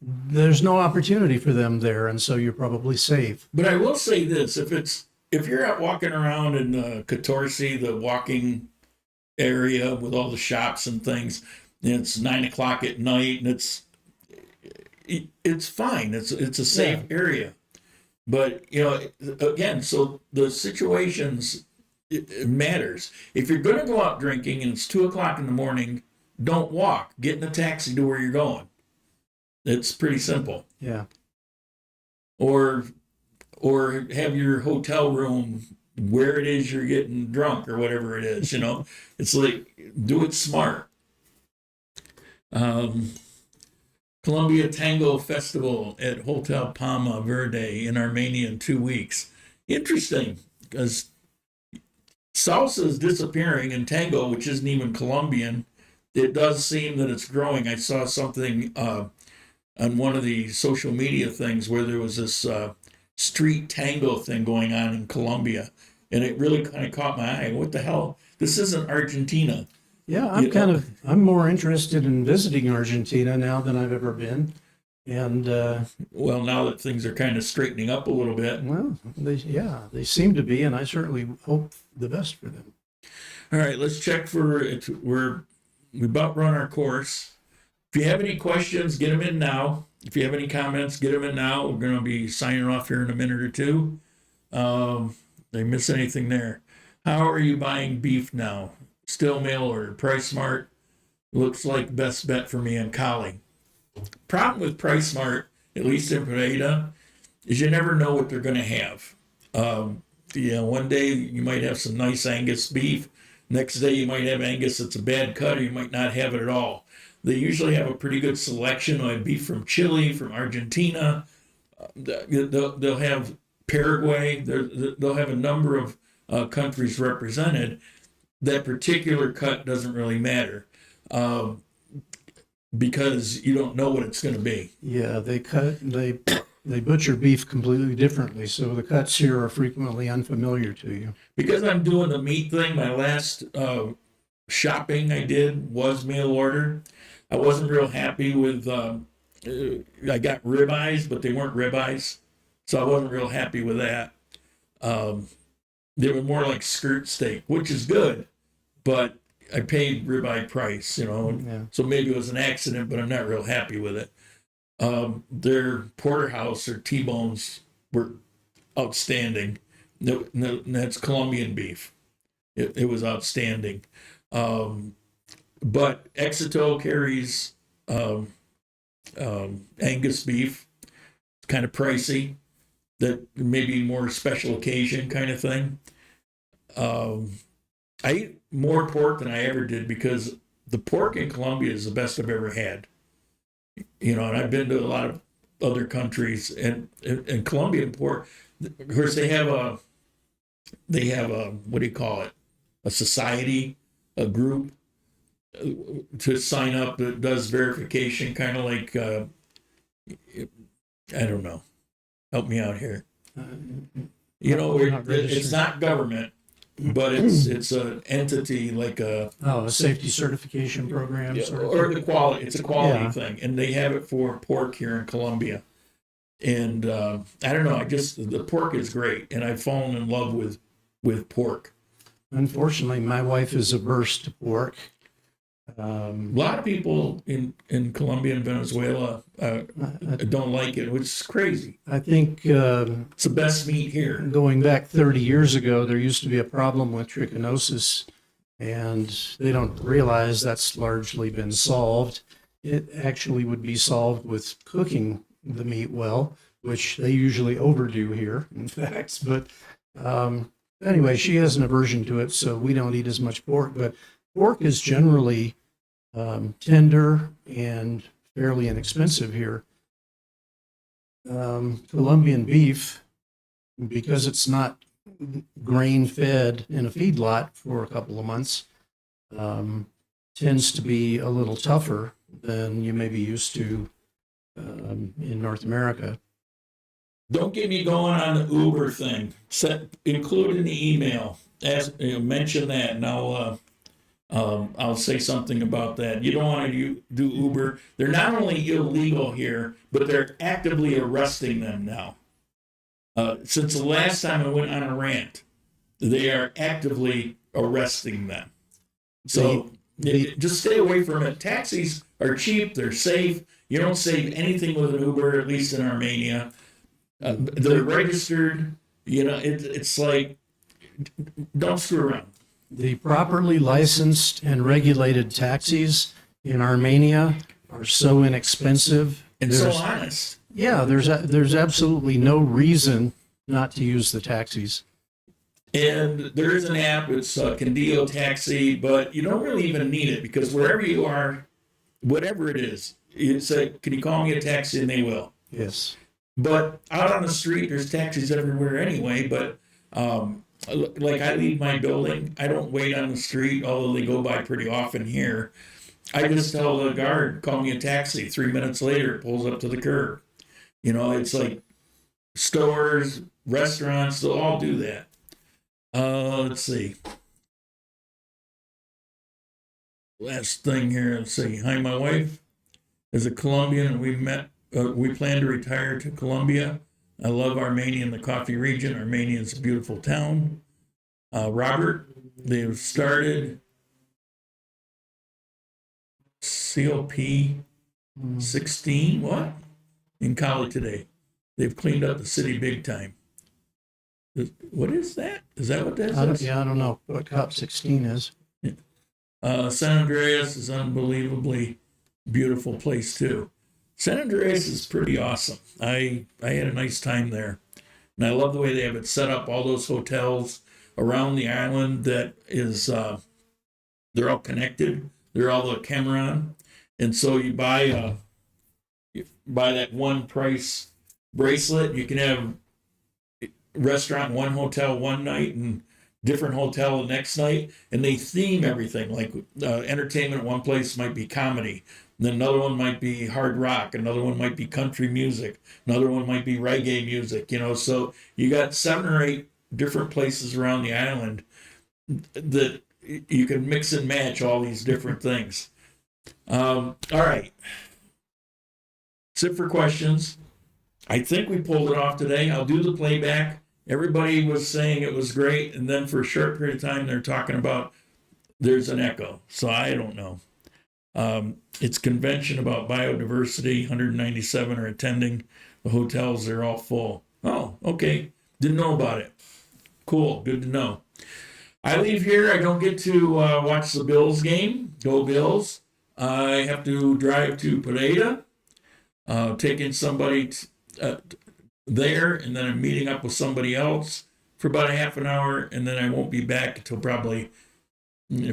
there's no opportunity for them there, and so you're probably safe. But I will say this: if you're out walking around in Catorce, the walking area with all the shops and things, and it's 9:00 at night, and it's fine. It's a safe area. But, again, so the situations, it matters. If you're going to go out drinking and it's 2 o'clock in the morning, don't walk. Get in a taxi to where you're going. It's pretty simple. Yeah. Or have your hotel room where it is you're getting drunk or whatever it is, It's like, do it smart. Colombia Tango Festival at Hotel Palma Verde in Armenia in 2 weeks. Interesting, because salsa is disappearing, and tango, which isn't even Colombian, it does seem that it's growing. I saw something on one of the social media things where there was this street tango thing going on in Colombia, and it really kind of caught my eye. What the hell? This isn't Argentina. Yeah, I'm more interested in visiting Argentina now than I've ever been. And well, now that things are kind of straightening up a little bit. well, they seem to be, and I certainly hope the best for them. All right, let's check for it. We about run our course. If you have any questions, get them in now. If you have any comments, get them in now. We're going to be signing off here in a minute or two. Did I miss anything there? How are you buying beef now? Still mail order. Price Smart looks like best bet for me and Collie. Problem with Price Smart, at least in Pereira, is you never know what they're going to have. One day you might have some nice Angus beef. Next day you might have Angus that's a bad cut, or you might not have it at all. They usually have a pretty good selection of beef from Chile, from Argentina. They'll have Paraguay. They'll have a number of countries represented. That particular cut doesn't really matter because you don't know what it's going to be. Yeah, they butcher beef completely differently, so the cuts here are frequently unfamiliar to you. Because I'm doing the meat thing, my last shopping I did was mail order. I wasn't real happy with, I got ribeyes, but they weren't ribeyes, so I wasn't real happy with that. They were more like skirt steak, which is good, but I paid ribeye price, Yeah. so maybe it was an accident, but I'm not real happy with it. Their porterhouse or T-bones were outstanding. No, that's Colombian beef. It was outstanding. But Exito carries Angus beef. It's kind of pricey. That maybe more special occasion kind of thing. I eat more pork than I ever did because the pork in Colombia is the best I've ever had. And I've been to a lot of other countries, and Colombian pork, of course, they have a what do you call it? A society, a group to sign up that does verification, kind of like I don't know. Help me out here. It's not government, but it's an entity like a safety certification program. Or the quality. It's a quality thing, and they have it for pork here in Colombia. And I don't know. The pork is great, and I've fallen in love with pork. Unfortunately, my wife is averse to pork. A lot of people in Colombia and Venezuela don't like it, which is crazy. I think it's the best meat here. Going back 30 years ago, there used to be a problem with trichinosis, and they don't realize that's largely been solved. It actually would be solved with cooking the meat well, which they usually overdo here, in fact. But anyway, she has an aversion to it, so we don't eat as much pork. But pork is generally tender and fairly inexpensive here. Colombian beef, because it's not grain-fed in a feedlot for a couple of months, tends to be a little tougher than you may be used to in North America. Don't get me going on the Uber thing. Include in the email. Mention that, and I'll say something about that. You don't want to do Uber. They're not only illegal here, but they're actively arresting them now. Since the last time I went on a rant, they are actively arresting them. So just stay away from it. Taxis are cheap. They're safe. You don't save anything with an Uber, at least in Armenia. They're registered. You know, it's like, don't screw around. The properly licensed and regulated taxis in Armenia are so inexpensive. And so honest. Yeah, there's absolutely no reason not to use the taxis. And there is an app, it's Candio Taxi, but you don't really even need it because wherever you are, whatever it is, you say, can you call me a taxi? And they will. Yes. But out on the street, there's taxis everywhere anyway. But like I leave my building, I don't wait on the street, although they go by pretty often here. I just tell the guard, call me a taxi. 3 minutes later, it pulls up to the curb. You know, it's like stores, restaurants, they'll all do that. Let's see. Last thing here, let's see. Hi, my wife is a Colombian, and we plan to retire to Colombia. I love Armenia and the coffee region. Armenia is a beautiful town. Robert, they've started COP 16, what? In Cali today. They've cleaned up the city big time. What is that? Is that what that is? I don't know what COP 16 is. San Andreas is unbelievably beautiful place too. San Andreas is pretty awesome. I had a nice time there. And I love the way they have it set up, all those hotels around the island that is, they're all connected. They're all the Cameron. And so you buy that one price bracelet, you can have restaurant one hotel one night and different hotel the next night, and they theme everything. Like entertainment one place might be comedy, then another one might be hard rock, another one might be country music, another one might be reggae music, you know. So you got 7 or 8 different places around the island that you can mix and match all these different things. All right, that's it for questions. I think we pulled it off today. I'll do the playback. Everybody was saying it was great, and then for a short period of time, they're talking about there's an echo. So I don't know. It's convention about biodiversity. 197 are attending. The hotels, they're all full. Oh, okay. Didn't know about it. Cool. Good to know. I leave here. I don't get to watch the Bills game. Go Bills. I have to drive to Pereira, taking somebody there, and then I'm meeting up with somebody else for about a half an hour, and then I won't be back until probably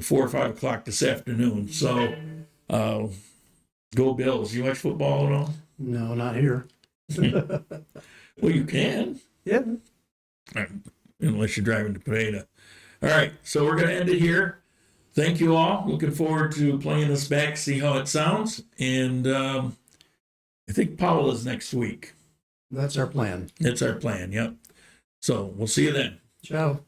4 or 5 o'clock this afternoon. So, go Bills. You watch football at all? No, not here. Well, you can. Yeah. Unless you're driving to Pereira. All right, so we're going to end it here. Thank you all. Looking forward to playing this back, see how it sounds. And I think Paula's next week. That's our plan. That's our plan, yep. So we'll see you then. Ciao.